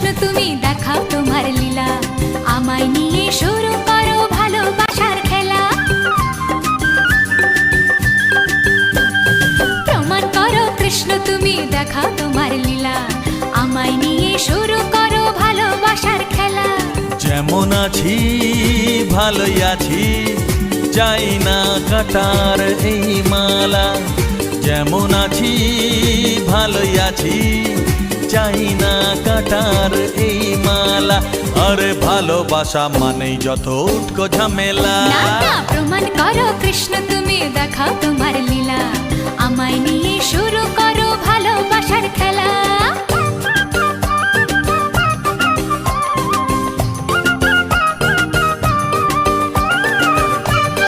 কৃষ্ণ তুমি দেখাও তোমার লীলা, আমায় নিয়ে শুরু করো ভালোবাসার খেলা। প্রমাণ করো কৃষ্ণ তুমি দেখাও তোমার লীলা, আমায় নিয়ে শুরু করো ভালোবাসার খেলা। যেমন আছি ভালোই আছি, চাই না কাটার এই মালা। যেমন আছি ভালোই আছি, চাই না কাটার এই মালা। আরে ভালোবাসা মানেই যত উটকো ঝামেলা। না না, প্রমাণ করো কৃষ্ণ তুমি দেখাও তোমার